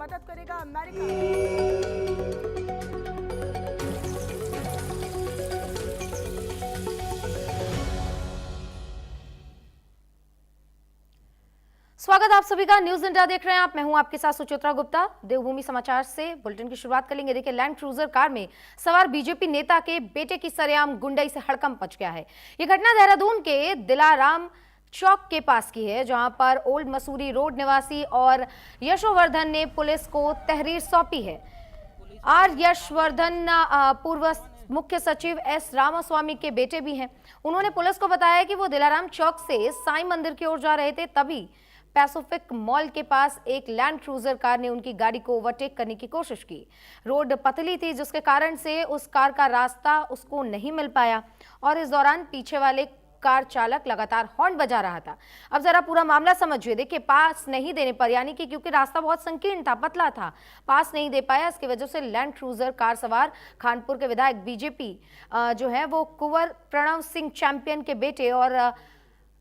मदद करेगा अमेरिका। स्वागत आप सभी का न्यूज इंडिया देख रहे हैं आप। मैं हूं आपके साथ सुचित्रा गुप्ता। देवभूमि समाचार से बुलेटिन की शुरुआत करेंगे। देखिए, लैंड क्रूजर कार में सवार बीजेपी नेता के बेटे की सरेआम गुंडई से हड़कंप मच गया है। यह घटना देहरादून के दिलाराम चौक के पास की है, जहां पर ओल्ड मसूरी रोड निवासी और यशोवर्धन ने पुलिस को तहरीर सौंपी है। आर यशवर्धन पूर्व मुख्य सचिव एस रामास्वामी के बेटे भी हैं। उन्होंने पुलिस को बताया कि वो दिलाराम चौक से साईं मंदिर की ओर जा रहे थे, तभी पैसिफिक मॉल के पास एक लैंड क्रूजर कार ने उनकी गाड़ी को ओवरटेक करने की कोशिश की। रोड पतली थी, जिसके कारण से उस कार का रास्ता उसको नहीं मिल पाया और इस दौरान पीछे वाले कार चालक लगातार हॉर्न बजा रहा था। अब जरा पूरा मामला समझिए। देखिए, पास नहीं देने पर, यानी कि क्योंकि रास्ता बहुत संकीर्ण था, पतला था, पास नहीं दे पाया, इसकी वजह से लैंड क्रूजर कार सवार खानपुर के विधायक बीजेपी जो है वो कुंवर प्रणव सिंह चैंपियन के बेटे और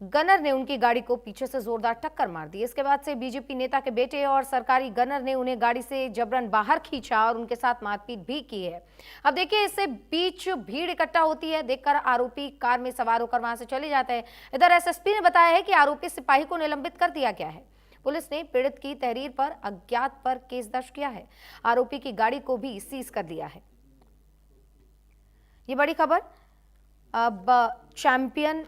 गनर ने उनकी गाड़ी को पीछे से जोरदार टक्कर मार दी। इसके बाद से बीजेपी नेता के बेटे और सरकारी गनर ने उन्हें गाड़ी से जबरन बाहर खींचा और उनके साथ मारपीट भी की है। अब देखिए, इससे बीच भीड़ इकट्ठा होती है, देखकर आरोपी कार में सवार होकर वहां से चले जाते हैं। इधर एसएसपी ने बताया है कि आरोपी सिपाही को निलंबित कर दिया गया है। पुलिस ने पीड़ित की तहरीर पर अज्ञात पर केस दर्ज किया है। आरोपी की गाड़ी को भी सीज कर लिया है। ये बड़ी खबर। अब चैंपियन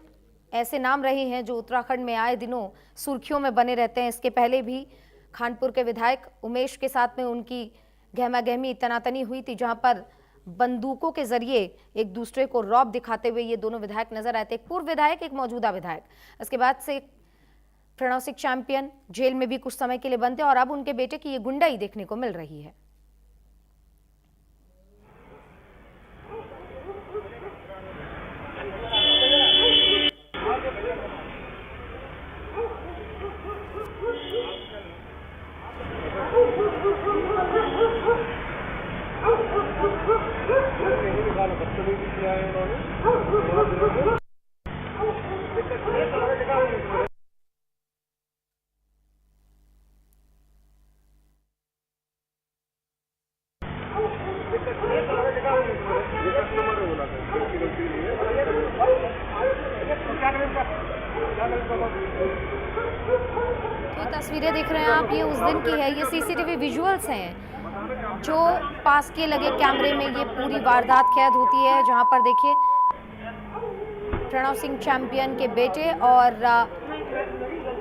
ऐसे नाम रहे हैं जो उत्तराखंड में आए दिनों सुर्खियों में बने रहते हैं। इसके पहले भी खानपुर के विधायक उमेश के साथ में उनकी गहमा गहमी तनातनी हुई थी, जहां पर बंदूकों के जरिए एक दूसरे को रौब दिखाते हुए ये दोनों विधायक नजर आए थे, एक पूर्व विधायक, एक मौजूदा विधायक। इसके बाद से प्रणव सिंह चैंपियन जेल में भी कुछ समय के लिए बंद थे और अब उनके बेटे की ये गुंडाई देखने को मिल रही है। तो तस्वीरें देख रहे हैं आप, ये उस दिन की है, ये सीसीटीवी विजुअल्स हैं जो पास के लगे कैमरे में ये पूरी वारदात कैद होती है, जहां पर देखिए प्रणव सिंह चैंपियन के बेटे और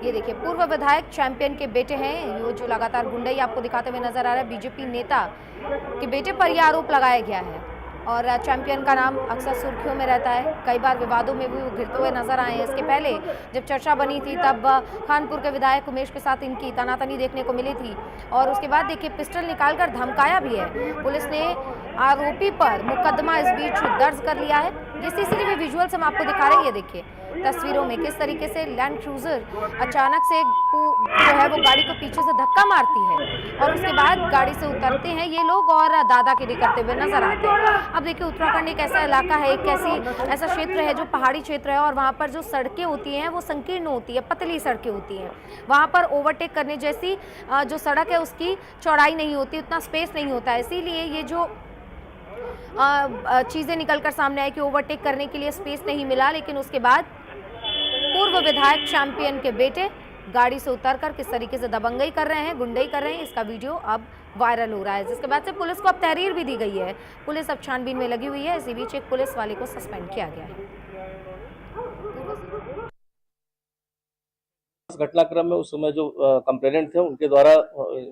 ये देखिए पूर्व विधायक चैंपियन के बेटे हैं, वो जो लगातार गुंडाई आपको दिखाते हुए नजर आ रहा है। बीजेपी नेता के बेटे पर यह आरोप लगाया गया है और चैंपियन का नाम अक्सर सुर्खियों में रहता है, कई बार विवादों में भी वो घिरते हुए नजर आए हैं। इसके पहले जब चर्चा बनी थी तब खानपुर के विधायक उमेश के साथ इनकी तनातनी देखने को मिली थी और उसके बाद देखिए पिस्टल निकालकर धमकाया भी है। पुलिस ने आरोपी पर मुकदमा इस बीच दर्ज कर लिया है। ये सीसीटीवी विजुअल्स हम आपको दिखा रहे हैं, ये देखिए तस्वीरों में किस तरीके से लैंड क्रूजर अचानक से जो है वो गाड़ी को पीछे से धक्का मारती है और उसके बाद गाड़ी से उतरते हैं ये लोग और दादागिरी करते हुए नजर आते हैं। अब देखिए, उत्तराखंड एक ऐसा इलाका है, एक ऐसा क्षेत्र है जो पहाड़ी क्षेत्र है और वहाँ पर जो सड़कें होती हैं वो संकीर्ण होती है, पतली सड़कें होती हैं। वहाँ पर ओवरटेक करने जैसी जो सड़क है उसकी चौड़ाई नहीं होती, उतना स्पेस नहीं होता है। इसीलिए ये जो चीज़ें निकलकर सामने आई कि ओवरटेक करने के लिए स्पेस नहीं मिला, लेकिन उसके बाद पूर्व विधायक चैंपियन के बेटे गाड़ी से उतरकर किस तरीके से दबंगई कर रहे हैं, गुंडई कर रहे हैं, इसका वीडियो अब वायरल हो रहा है, जिसके बाद से पुलिस को अब तहरीर भी दी गई है। पुलिस अब छानबीन में लगी हुई है। इसी बीच एक पुलिस वाले को सस्पेंड किया गया है। घटनाक्रम में उस समय जो कंप्लेनेंट थे उनके द्वारा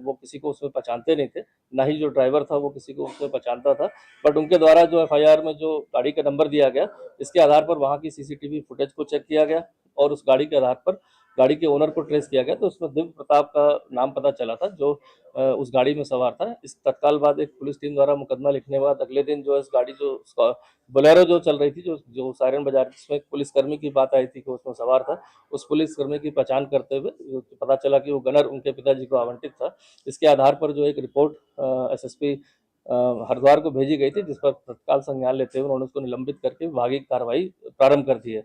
वो किसी को उसमें पहचानते नहीं थे, ना ही जो ड्राइवर था वो किसी को उसमें पहचानता था, बट उनके द्वारा जो एफआईआर में जो गाड़ी का नंबर दिया गया, इसके आधार पर वहाँ की सीसीटीवी फुटेज को चेक किया गया और उस गाड़ी के आधार पर गाड़ी के ओनर को ट्रेस किया गया। तो उसमें दिव्य प्रताप का नाम पता चला था जो उस गाड़ी में सवार था। इस तत्काल बाद एक पुलिस टीम द्वारा मुकदमा लिखने के बाद अगले दिन जो इस गाड़ी जो बोलेरो जो चल रही थी, जो सायरन बाजार, जिसमें एक पुलिसकर्मी की बात आई थी कि उसमें सवार था, उस पुलिसकर्मी की पहचान करते हुए पता चला कि वो गनर उनके पिताजी को आवंटित था। इसके आधार पर जो एक रिपोर्ट एसएसपी हरिद्वार को भेजी गई थी, जिस पर तत्काल संज्ञान लेते हुए उन्होंने उसको निलंबित करके विभागीय कार्रवाई प्रारंभ कर दी है।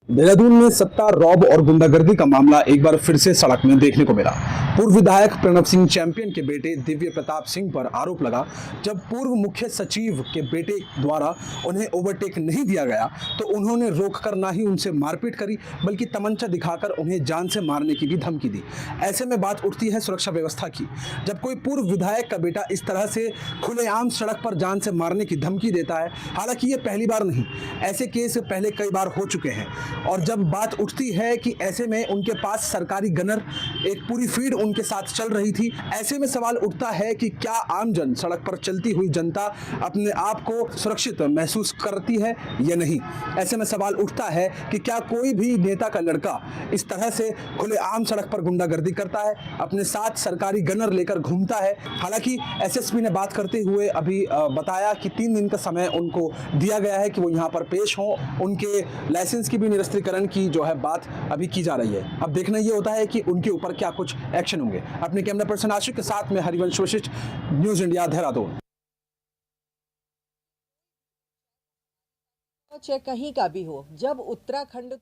देहरादून में सत्ता, रौब और गुंडागर्दी का मामला एक बार फिर से सड़क में देखने को मिला। पूर्व विधायक प्रणब सिंह चैंपियन के बेटे दिव्य प्रताप सिंह पर आरोप लगा, जब पूर्व मुख्य सचिव के बेटे द्वारा उन्हें ओवरटेक नहीं दिया गया तो उन्होंने रोककर ना ही उनसे मारपीट करी बल्कि तमंचा दिखाकर उन्हें जान से मारने की भी धमकी दी। ऐसे में बात उठती है सुरक्षा व्यवस्था की। जब कोई पूर्व विधायक का बेटा इस तरह से खुलेआम सड़क पर जान से मारने की धमकी देता है, हालांकि ये पहली बार नहीं, ऐसे केस पहले कई बार हो चुके हैं। और जब बात उठती है कि ऐसे में उनके पास सरकारी गनर, एक पूरी फील्ड उनके साथ चल रही थी, ऐसे में सवाल उठता है कि क्या आमजन, सड़क पर चलती हुई जनता अपने आप को सुरक्षित महसूस करती है या नहीं। ऐसे में सवाल उठता है कि क्या कोई भी नेता का लड़का इस तरह से खुलेआम सड़क पर गुंडागर्दी करता है, अपने साथ सरकारी गनर लेकर घूमता है। हालांकि एसएसपी ने बात करते हुए अभी बताया कि 3 दिन का समय उनको दिया गया है कि वो यहाँ पर पेश हों। उनके लाइसेंस की भी निरस्तीकरण की जो है बात अभी की जा रही है। अब देखना ये होता है कि उनके ऊपर क्या कुछ एक्शन होंगे। अपने कैमरा पर्सन आशिक के साथ में हरिवंश वशिष्ठ, न्यूज इंडिया, देहरादून। चाहे कहीं का भी हो, जब उत्तराखंड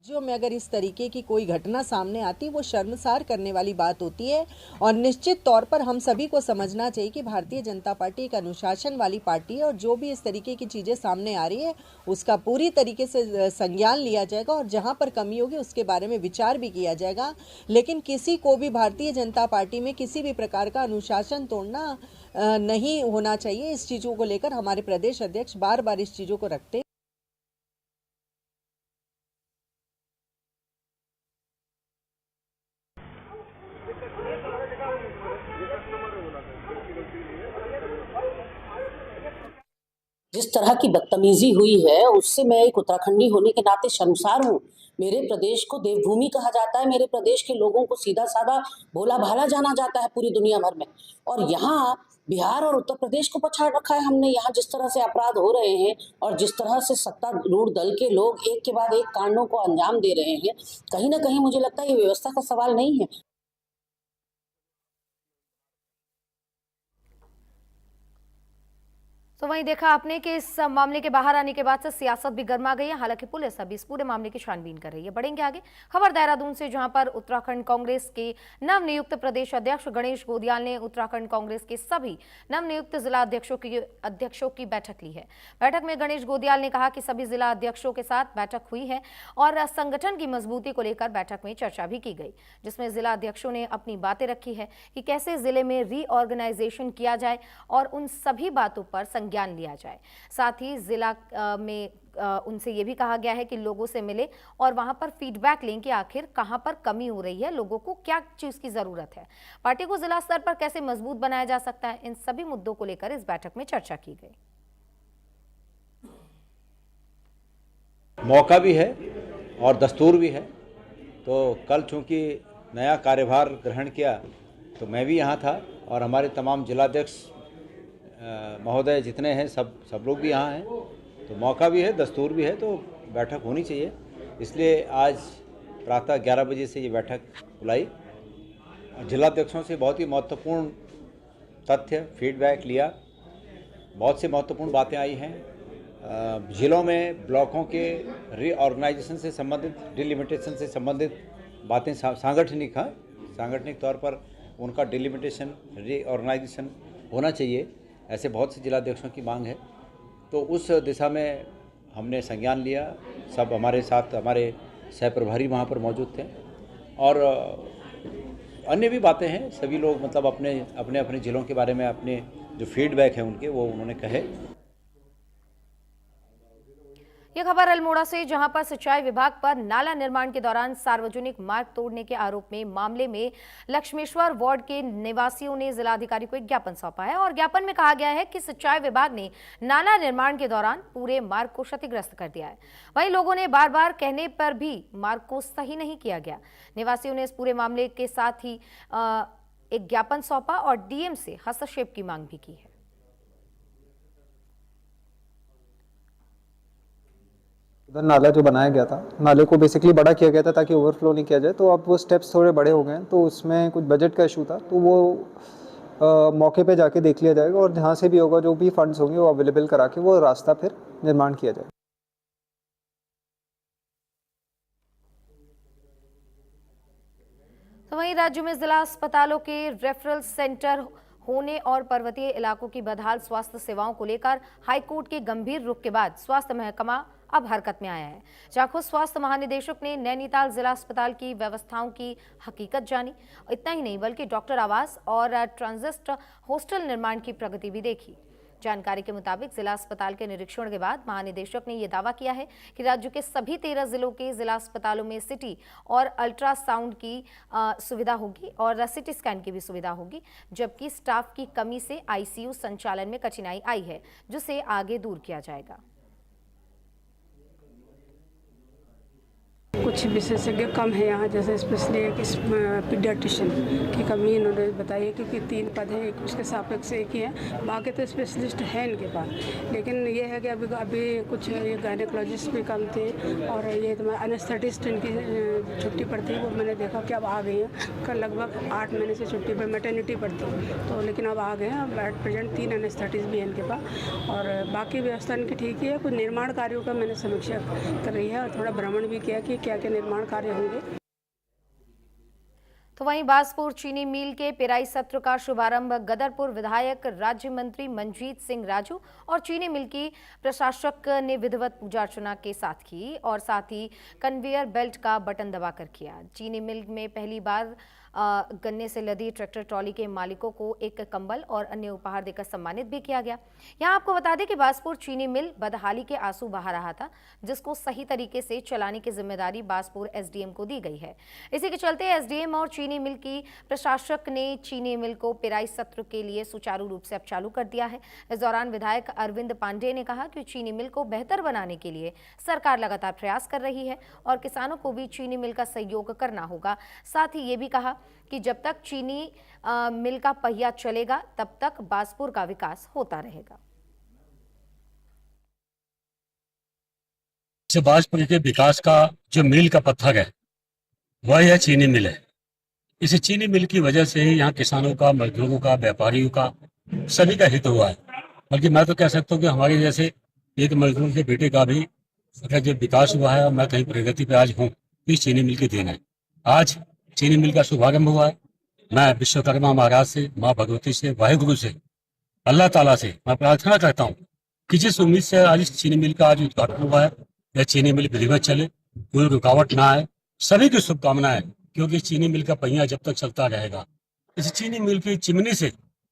जो में अगर इस तरीके की कोई घटना सामने आती, वो शर्मसार करने वाली बात होती है। और निश्चित तौर पर हम सभी को समझना चाहिए कि भारतीय जनता पार्टी एक अनुशासन वाली पार्टी है और जो भी इस तरीके की चीज़ें सामने आ रही है उसका पूरी तरीके से संज्ञान लिया जाएगा और जहां पर कमी होगी उसके बारे में विचार भी किया जाएगा। लेकिन किसी को भी भारतीय जनता पार्टी में किसी भी प्रकार का अनुशासन तोड़ना नहीं होना चाहिए। इस चीज़ों को लेकर हमारे प्रदेश अध्यक्ष बार बार इस चीज़ों को रखते हैं। जिस तरह की बदतमीजी हुई है उससे मैं एक उत्तराखंडी होने के नाते शर्मसार हूँ। मेरे प्रदेश को देवभूमि कहा जाता है, मेरे प्रदेश के लोगों को सीधा साधा भोला भाला जाना जाता है पूरी दुनिया भर में, और यहाँ बिहार और उत्तर प्रदेश को पछाड़ रखा है हमने। यहाँ जिस तरह से अपराध हो रहे हैं और जिस तरह से सत्तारूढ़ दल के लोग एक के बाद एक कांडों को अंजाम दे रहे हैं, कहीं ना कहीं मुझे लगता है ये व्यवस्था का सवाल नहीं है। तो वहीं देखा आपने कि इस मामले के बाहर आने के बाद से सियासत भी गर्मा गई है। हालांकि पुलिस अभी इस पूरे मामले की छानबीन कर रही है। बढ़ेंगे आगे। खबर देहरादून से, जहां पर उत्तराखंड कांग्रेस के नवनियुक्त प्रदेश अध्यक्ष गणेश गोदियाल ने उत्तराखंड कांग्रेस के सभी नवनियुक्त जिला अध्यक्षों की बैठक ली है। बैठक में गणेश गोदियाल ने कहा कि सभी जिला अध्यक्षों के साथ बैठक हुई है और संगठन की मजबूती को लेकर बैठक में चर्चा भी की गई, जिसमें जिला अध्यक्षों ने अपनी बातें रखी है कि कैसे जिले में रीऑर्गेनाइजेशन किया जाए और उन सभी बातों पर ज्ञान लिया जाए। साथ ही जिला में उनसे ये भी कहा गया है कि लोगों से मिले और वहां पर फीडबैक लें कि आखिर कहां पर कमी हो रही है, लोगों को क्या चीज की जरूरत है, पार्टी को जिला स्तर पर कैसे मजबूत बनाया जा सकता है। इन सभी मुद्दों को लेकर इस बैठक में चर्चा की गई। मौका भी है और दस्तूर भी है। तो कल चूंकि नया कार्यभार ग्रहण किया तो मैं भी यहाँ था और हमारे तमाम जिलाध्यक्ष महोदय जितने हैं सब लोग भी यहाँ हैं। तो मौका भी है, दस्तूर भी है, तो बैठक होनी चाहिए। इसलिए आज प्रातः 11 बजे से ये बैठक बुलाई। जिलाध्यक्षों से बहुत ही महत्वपूर्ण तथ्य फीडबैक लिया, बहुत से महत्वपूर्ण बातें आई हैं। जिलों में ब्लॉकों के रीऑर्गेनाइजेशन से संबंधित, डिलिमिटेशन से संबंधित बातें सांगठनिक तौर पर उनका डिलिमिटेशन, रीऑर्गेनाइजेशन होना चाहिए, ऐसे बहुत से जिलाध्यक्षों की मांग है। तो उस दिशा में हमने संज्ञान लिया। सब हमारे साथ, हमारे सह प्रभारी वहाँ पर मौजूद थे और अन्य भी बातें हैं। सभी लोग मतलब अपने जिलों के बारे में अपने जो फीडबैक है उनके, वो उन्होंने कहे। यह खबर अल्मोड़ा से, जहां पर सिंचाई विभाग पर नाला निर्माण के दौरान सार्वजनिक मार्ग तोड़ने के आरोप में मामले में लक्ष्मेश्वर वार्ड के निवासियों ने जिलाधिकारी को एक ज्ञापन सौंपा है और ज्ञापन में कहा गया है कि सिंचाई विभाग ने नाला निर्माण के दौरान पूरे मार्ग को क्षतिग्रस्त कर दिया है। वहीं लोगों ने बार बार कहने पर भी मार्ग को सही नहीं किया गया। निवासियों ने इस पूरे मामले के साथ ही एक ज्ञापन सौंपा और डीएम से हस्तक्षेप की मांग भी की है। उधर नाला जो बनाया गया था, नाले को बेसिकली बड़ा किया गया था ताकि ओवरफ्लो नहीं किया जाए। तो अब वो स्टेप्स थोड़े बड़े हो गए हैं, तो उसमें कुछ बजट का इशू था, तो वो मौके पे जाके देख लिया जाएगा और जहाँ से भी होगा, जो भी फंड्स होंगे वो अवेलेबल करा के वो रास्ता फिर निर्माण किया जाए। तो वहीं राज्य में जिला अस्पतालों के रेफरल सेंटर होने और पर्वतीय इलाकों की बदहाल स्वास्थ्य सेवाओं को लेकर हाईकोर्ट के गंभीर रुख के बाद स्वास्थ्य महकमा अब हरकत में आया है। जहां खुद स्वास्थ्य महानिदेशक ने नैनीताल जिला अस्पताल की व्यवस्थाओं की हकीकत जानी। इतना ही नहीं बल्कि डॉक्टर आवास और ट्रांजिस्ट हॉस्टल निर्माण की प्रगति भी देखी। जानकारी के मुताबिक जिला अस्पताल के निरीक्षण के बाद महानिदेशक ने यह दावा किया है कि राज्य के सभी 13 जिलों के जिला अस्पतालों में सिटी और अल्ट्रासाउंड की सुविधा होगी और सिटी स्कैन की भी सुविधा होगी, जबकि स्टाफ की कमी से आईसीयू संचालन में कठिनाई आई है, जिसे आगे दूर किया जाएगा। कुछ विशेषज्ञ कम है यहाँ, जैसे स्पेशली एक पीडियाट्रिशियन की कमी इन्होंने बताई है, क्योंकि 3 पद है, एक उसके सापेक्ष एक ही है, बाकी तो स्पेशलिस्ट है इनके पास। लेकिन ये है कि अभी कुछ ये गायनेकोलॉजिस्ट भी कम थे और ये तुम्हारा एनेस्थेटिस्ट इनकी छुट्टी पर थी, वो मैंने देखा कि अब आ गई हैं। कल लगभग 8 महीने से छुट्टी पर मैटर्निटी पर थी, तो लेकिन अब आ गए हैं। अब एट प्रेजेंट 3 एनेस्थेटिस्ट भी हैं इनके पास और बाकी व्यवस्था इनकी ठीक ही है। कुछ निर्माण कार्यों का मैंने समीक्षा कर रही है और थोड़ा भ्रमण भी किया कि क्या क्या निर्माण कार्य होंगे। तो वहीं बाजपुर चीनी मिल के पेराई सत्र का शुभारंभ गदरपुर विधायक राज्य मंत्री मनजीत सिंह राजू और चीनी मिल की प्रशासक ने विधिवत पूजा अर्चना के साथ की और साथ ही कन्वेयर बेल्ट का बटन दबाकर किया। चीनी मिल में पहली बार गन्ने से लदी ट्रैक्टर ट्रॉली के मालिकों को एक कंबल और अन्य उपहार देकर सम्मानित भी किया गया। यहाँ आपको बता दें कि बाजपुर चीनी मिल बदहाली के आंसू बहा रहा था, जिसको सही तरीके से चलाने की जिम्मेदारी बाजपुर एसडीएम को दी गई है। इसी के चलते एसडीएम और चीनी मिल की प्रशासक ने चीनी मिल को पेराई सत्र के लिए सुचारू रूप से अब चालू कर दिया है। इस दौरान विधायक अरविंद पांडे ने कहा कि चीनी मिल को बेहतर बनाने के लिए सरकार लगातार प्रयास कर रही है और किसानों को भी चीनी मिल का सहयोग करना होगा। साथ ही ये भी कहा कि जब तक चीनी मिल का पहिया चलेगा तब तक बाजपुर का विकास होता रहेगा। बाजपुर के विकास का जो मील का पत्थर है वह है चीनी मिल है। इस चीनी मिल की वजह से ही यहाँ किसानों का, मजदूरों का, व्यापारियों का, सभी का हित हुआ है। बल्कि मैं तो कह सकता हूँ कि हमारे जैसे एक मजदूर के बेटे का भी अगर जो विकास हुआ है और मैं कहीं प्रगति पे आज हूँ, इस चीनी मिल की देन है। आज चीनी मिल का शुभारंभ हुआ है। मैं विश्वकर्मा महाराज से, माँ भगवती से, वाहेगुरु से, अल्लाह ताला से मैं प्रार्थना करता हूँ कि जिस उम्मीद से आज इस चीनी मिल का आज उद्घाटन हुआ है, यह चीनी मिल विधिवत चले, कोई रुकावट ना आए। सभी की शुभकामनाएं, क्योंकि चीनी मिल का पहिया जब तक चलता रहेगा, इस चीनी मिल की चिमनी से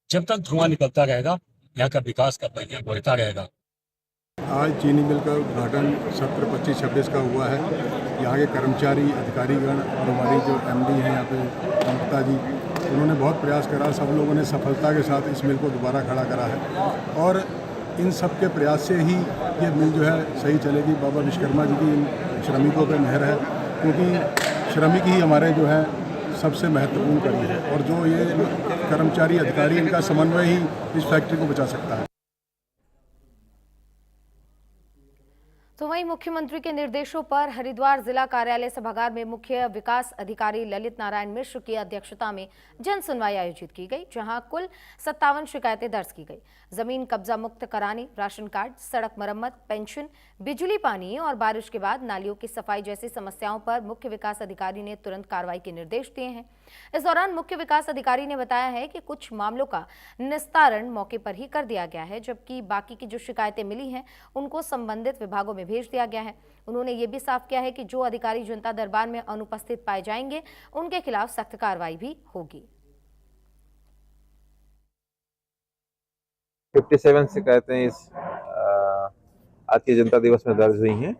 जब तक धुआं निकलता रहेगा, यहाँ का विकास का पहिया बढ़ता रहेगा। आज चीनी मिल का उद्घाटन सत्र 25-26 का हुआ है। यहाँ के कर्मचारी, अधिकारीगण और हमारी जो एमडी हैं यहाँ पे ममता जी, उन्होंने बहुत प्रयास करा। सब लोगों ने सफलता के साथ इस मिल को दोबारा खड़ा करा है और इन सब के प्रयास से ही ये मिल जो है सही चलेगी। बाबा विश्वकर्मा जी की इन श्रमिकों पर मेहर है, क्योंकि श्रमिक ही हमारे जो है सबसे महत्वपूर्ण कड़ी है और जो ये कर्मचारी, अधिकारी, इनका समन्वय ही इस फैक्ट्री को बचा सकता है। तो वहीं मुख्यमंत्री के निर्देशों पर हरिद्वार जिला कार्यालय सभागार में मुख्य विकास अधिकारी ललित नारायण मिश्र की अध्यक्षता में जन सुनवाई आयोजित की गई, जहां कुल 57 शिकायतें दर्ज की गई। जमीन कब्जा मुक्त कराने, राशन कार्ड, सड़क मरम्मत, पेंशन, बिजली पानी और बारिश के बाद नालियों की सफाई जैसी समस्याओं पर मुख्य विकास अधिकारी ने तुरंत कार्रवाई के निर्देश दिए हैं। इस दौरान मुख्य विकास अधिकारी ने बताया है कि कुछ मामलों का निस्तारण मौके पर ही कर दिया गया है, जबकि बाकी की जो शिकायतें मिली हैं उनको संबंधित विभागों में भेज दिया गया है। उन्होंने ये भी साफ किया है कि जो अधिकारी जनता दरबार में अनुपस्थित पाए जाएंगे उनके खिलाफ सख्त कार्रवाई भी होगी। 57 शिकायतें इस आज के जनता दिवस में दर्ज हुई हैं,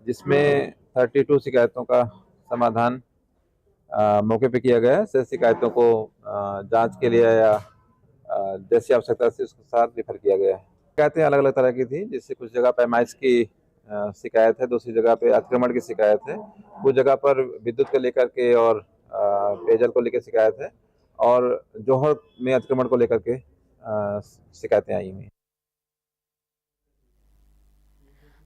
जिसमें 32 शिकायतों का समाधान मौके पे किया गया है। शेष शिकायतों को जांच के लिए या जैसी आवश्यकता से उसके साथ रिफर किया गया है। शिकायतें अलग अलग तरह की थी, जिससे कुछ जगह पैमाइश की शिकायत है, दूसरी जगह पे अतिक्रमण की शिकायत है, कुछ जगह पर विद्युत को लेकर के और पेयजल को लेकर शिकायत है और जौहर में अतिक्रमण को लेकर के शिकायतें आई हुई हैं।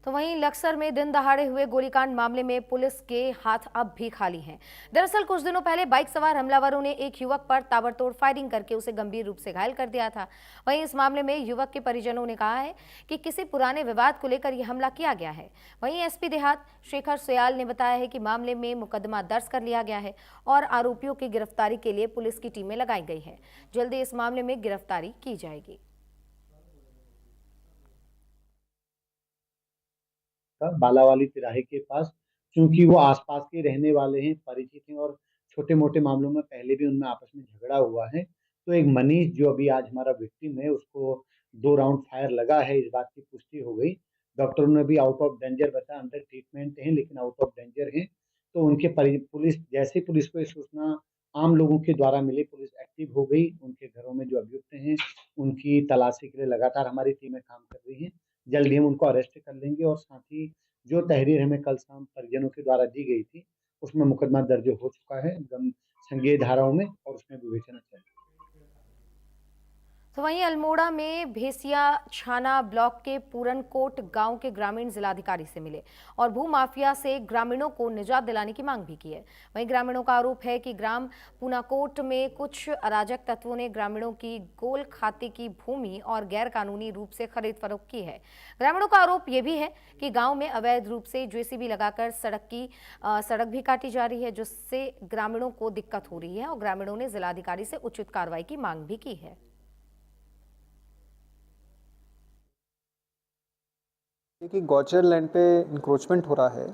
तो वहीं लक्सर में दिन दहाड़े हुए गोलीकांड मामले में पुलिस के हाथ अब भी खाली हैं। दरअसल कुछ दिनों पहले बाइक सवार हमलावरों ने एक युवक पर ताबड़तोड़ फायरिंग करके उसे गंभीर रूप से घायल कर दिया था। वहीं इस मामले में युवक के परिजनों ने कहा है कि किसी पुराने विवाद को लेकर यह हमला किया गया है। वहीं एसपी देहात शेखर सुयाल ने बताया है कि मामले में मुकदमा दर्ज कर लिया गया है और आरोपियों की गिरफ्तारी के लिए पुलिस की टीमें लगाई गई है। जल्दी इस मामले में गिरफ्तारी की जाएगी। बालावाली तिराहे के पास, क्योंकि वो आसपास के रहने वाले हैं, परिचित हैं और छोटे मोटे मामलों में पहले भी उनमें आपस में झगड़ा हुआ है। तो एक मनीष जो अभी आज हमारा विक्टिम है, उसको 2 राउंड फायर लगा है, इस बात की पुष्टि हो गई। डॉक्टरों ने भी आउट ऑफ डेंजर बताया, अंडर ट्रीटमेंट है लेकिन आउट ऑफ डेंजर है। तो उनके पुलिस जैसे पुलिस को ये सूचना आम लोगों के द्वारा मिली, पुलिस एक्टिव हो गई। उनके घरों में जो अभियुक्त हैं उनकी तलाशी के लिए लगातार हमारी टीमें काम कर रही हैं। जल्दी हम उनको अरेस्ट कर लेंगे और साथ ही जो तहरीर हमें कल शाम परिजनों के द्वारा दी गई थी उसमें मुकदमा दर्ज हो चुका है संज्ञेय धाराओं में और उसमें विवेचना चल रही है। तो वहीं अल्मोड़ा में भेसिया छाना ब्लॉक के पूरनकोट गांव के ग्रामीण जिलाधिकारी से मिले और भूमाफिया से ग्रामीणों को निजात दिलाने की मांग भी की है। वहीं ग्रामीणों का आरोप है कि ग्राम पूनाकोट में कुछ अराजक तत्वों ने ग्रामीणों की गोल खाते की भूमि और गैर कानूनी रूप से खरीद फरोख्त की है। ग्रामीणों का आरोप यह भी है कि गाँव में अवैध रूप से जेसीबी लगाकर सड़क भी काटी जा रही है, जिससे ग्रामीणों को दिक्कत हो रही है और ग्रामीणों ने जिलाधिकारी से उचित कार्रवाई की मांग भी की है। कि गौचर लैंड पे इंक्रोचमेंट हो रहा है,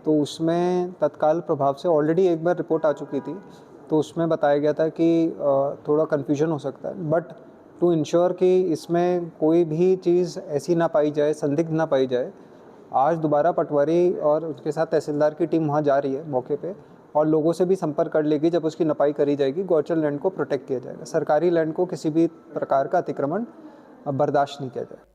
तो उसमें तत्काल प्रभाव से ऑलरेडी एक बार रिपोर्ट आ चुकी थी, तो उसमें बताया गया था कि थोड़ा कन्फ्यूजन हो सकता है, बट टू इंश्योर कि इसमें कोई भी चीज़ ऐसी ना पाई जाए, संदिग्ध ना पाई जाए, आज दोबारा पटवारी और उसके साथ तहसीलदार की टीम वहाँ जा रही है मौके पे और लोगों से भी संपर्क कर लेगी। जब उसकी नपाई करी जाएगी, गौचर लैंड को प्रोटेक्ट किया जाएगा। सरकारी लैंड को किसी भी प्रकार का अतिक्रमण बर्दाश्त नहीं किया जाएगा।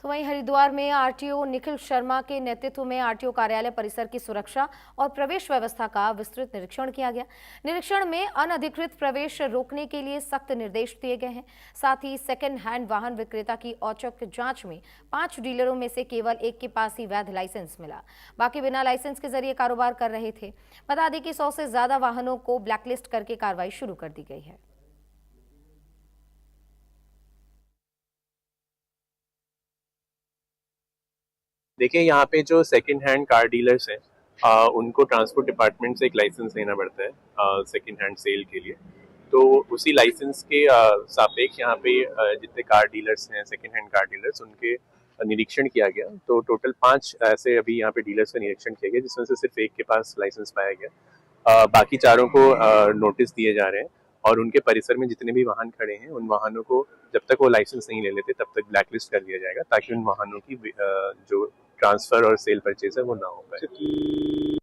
तो वहीं हरिद्वार में आरटीओ निखिल शर्मा के नेतृत्व में आरटीओ कार्यालय परिसर की सुरक्षा और प्रवेश व्यवस्था का विस्तृत निरीक्षण किया गया। निरीक्षण में अनधिकृत प्रवेश रोकने के लिए सख्त निर्देश दिए गए हैं। साथ ही सेकेंड हैंड वाहन विक्रेता की औचक जांच में 5 डीलरों में से केवल एक के पास ही वैध लाइसेंस मिला, बाकी बिना लाइसेंस के जरिए कारोबार कर रहे थे। बता दें कि 100 से ज्यादा वाहनों को ब्लैकलिस्ट करके कार्रवाई शुरू कर दी गई है। देखिए, यहाँ पे जो सेकंड हैंड कार डीलर्स हैं उनको ट्रांसपोर्ट डिपार्टमेंट से एक लाइसेंस लेना पड़ता है सेकंड हैंड सेल के लिए। तो उसी लाइसेंस के सापेक्ष यहाँ पे जितने कार डीलर्स हैं, सेकंड हैंड कार डीलर्स, उनके निरीक्षण किया गया। तो टोटल 5 ऐसे अभी यहाँ पे डीलर्स का निरीक्षण किया गया, जिसमें से सिर्फ एक के पास लाइसेंस पाया गया। बाकी चारों को नोटिस दिए जा रहे हैं और उनके परिसर में जितने भी वाहन खड़े हैं उन वाहनों को जब तक वो लाइसेंस नहीं ले लेते तब तक ब्लैकलिस्ट कर दिया जाएगा, ताकि उन वाहनों की जो ट्रांसफर और सेल परचेज है वो ना हो पाए।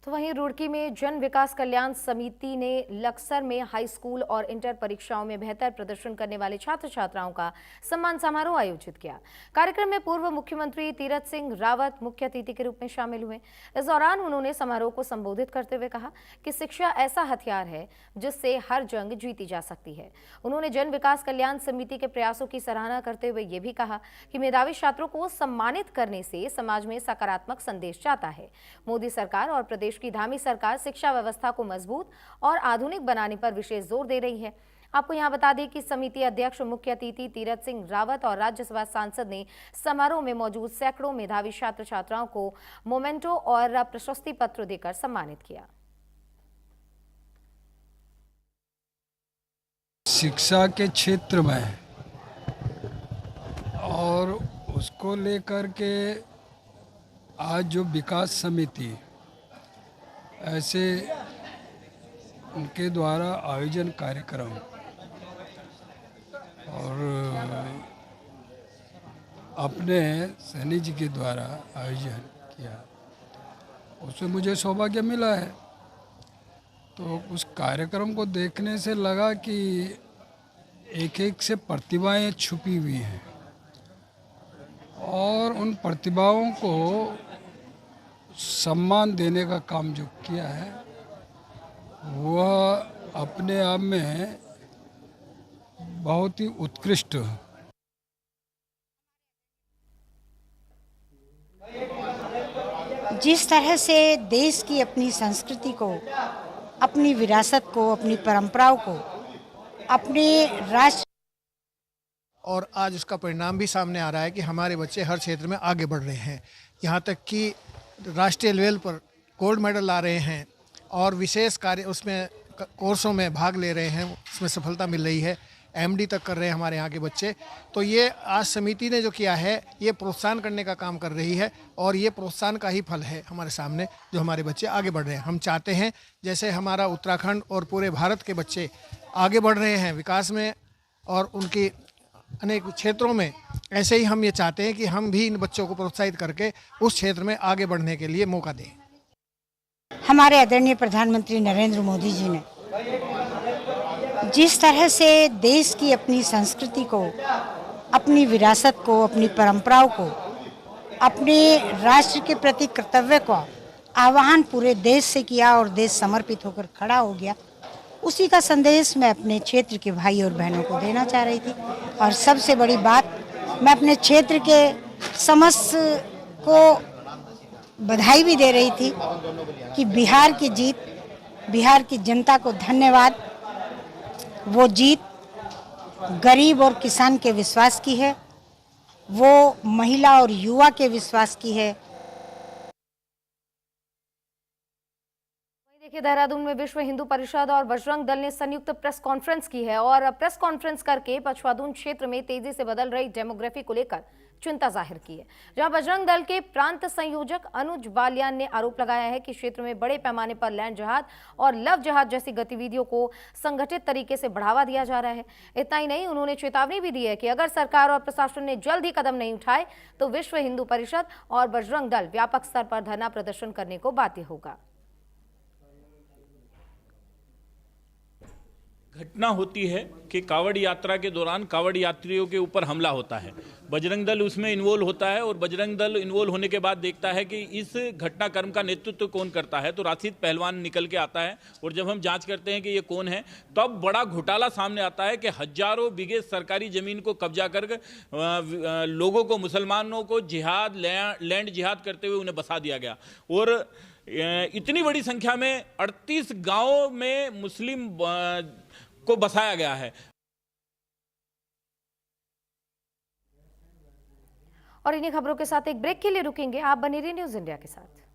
तो वहीं रुड़की में जन विकास कल्याण समिति ने लक्सर में हाई स्कूल और इंटर परीक्षाओं में बेहतर प्रदर्शन करने वाले छात्र छात्राओं का सम्मान समारोह आयोजित किया। कार्यक्रम में पूर्व मुख्यमंत्री तीरथ सिंह रावत मुख्य अतिथि के रूप में शामिल हुए। इस दौरान उन्होंने समारोह को संबोधित करते हुए कहा कि शिक्षा ऐसा हथियार है जिससे हर जंग जीती जा सकती है। उन्होंने जन विकास कल्याण समिति के प्रयासों की सराहना करते हुए ये भी कहा कि मेधावी छात्रों को सम्मानित करने से समाज में सकारात्मक संदेश जाता है। मोदी सरकार और प्रदेश की धामी सरकार शिक्षा व्यवस्था को मजबूत और आधुनिक बनाने पर विशेष जोर दे रही है। आपको यहां बता दें कि समिति अध्यक्ष मुख्य अतिथि तीरथ सिंह रावत और राज्यसभा सांसद ने समारोह में मौजूद सैकड़ों मेधावी छात्र छात्राओं को मोमेंटो और प्रशस्ति पत्र देकर सम्मानित किया। शिक्षा के क्षेत्र में और उसको लेकर के आज जो विकास समिति ऐसे उनके द्वारा आयोजन कार्यक्रम और अपने सैनी जी के द्वारा आयोजन किया, उसमें मुझे सौभाग्य मिला है। तो उस कार्यक्रम को देखने से लगा कि एक एक से प्रतिभाएं छुपी हुई हैं और उन प्रतिभाओं को सम्मान देने का काम जो किया है वह अपने आप में बहुत ही उत्कृष्ट जिस तरह से देश की अपनी संस्कृति को, अपनी विरासत को, अपनी परंपराओं को, अपने राष्ट्र और आज उसका परिणाम भी सामने आ रहा है कि हमारे बच्चे हर क्षेत्र में आगे बढ़ रहे हैं। यहाँ तक कि राष्ट्रीय लेवल पर गोल्ड मेडल ला रहे हैं और विशेष कार्य उसमें कोर्सों में भाग ले रहे हैं, उसमें सफलता मिल रही है। एमडी तक कर रहे हैं हमारे यहाँ के बच्चे। तो ये आज समिति ने जो किया है ये प्रोत्साहन करने का काम कर रही है और ये प्रोत्साहन का ही फल है हमारे सामने जो हमारे बच्चे आगे बढ़ रहे हैं। हम चाहते हैं जैसे हमारा उत्तराखंड और पूरे भारत के बच्चे आगे बढ़ रहे हैं विकास में और उनकी अनेक क्षेत्रों में, ऐसे ही हम ये चाहते हैं कि हम भी इन बच्चों को प्रोत्साहित करके उस क्षेत्र में आगे बढ़ने के लिए मौका दें। हमारे आदरणीय प्रधानमंत्री नरेंद्र मोदी जी ने जिस तरह से देश की अपनी संस्कृति को, अपनी विरासत को, अपनी परंपराओं को, अपने राष्ट्र के प्रति कर्तव्य का आह्वान पूरे देश से किया और देश समर्पित होकर खड़ा हो गया, उसी का संदेश मैं अपने क्षेत्र के भाई और बहनों को देना चाह रही थी। और सबसे बड़ी बात, मैं अपने क्षेत्र के समस्त को बधाई भी दे रही थी कि बिहार की जीत, बिहार की जनता को धन्यवाद। वो जीत गरीब और किसान के विश्वास की है, वो महिला और युवा के विश्वास की है। देखिए, देहरादून में विश्व हिंदू परिषद और बजरंग दल ने संयुक्त प्रेस कॉन्फ्रेंस की है और प्रेस कॉन्फ्रेंस करके पछवादून क्षेत्र में तेजी से बदल रही डेमोग्राफी को लेकर चिंता जाहिर की है। जहां बजरंग दल के प्रांत संयोजक अनुज बालियान ने आरोप लगाया है कि क्षेत्र में बड़े पैमाने पर लैंड जिहाद और लव जिहाद जैसी गतिविधियों को संगठित तरीके से बढ़ावा दिया जा रहा है। इतना ही नहीं, उन्होंने चेतावनी भी दी है कि अगर सरकार और प्रशासन ने जल्द ही कदम नहीं उठाए तो विश्व हिंदू परिषद और बजरंग दल व्यापक स्तर पर धरना प्रदर्शन करने को बाध्य होगा। घटना होती है कि कावड़ यात्रा के दौरान कावड़ यात्रियों के ऊपर हमला होता है, बजरंग दल उसमें इन्वॉल्व होता है और बजरंग दल इन्वॉल्व होने के बाद देखता है कि इस घटनाक्रम का नेतृत्व कौन करता है, तो राशिद पहलवान निकल के आता है और जब हम जांच करते हैं कि ये कौन है, तब बड़ा घोटाला सामने आता है कि हजारों बीघे सरकारी ज़मीन को कब्जा कर लोगों को, मुसलमानों को जिहाद, लैंड जिहाद करते हुए उन्हें बसा दिया गया और इतनी बड़ी संख्या में 38 गाँव में मुस्लिम को बसाया गया है। और इन्हीं खबरों के साथ एक ब्रेक के लिए रुकेंगे। आप बने रहिए न्यूज़ इंडिया के साथ।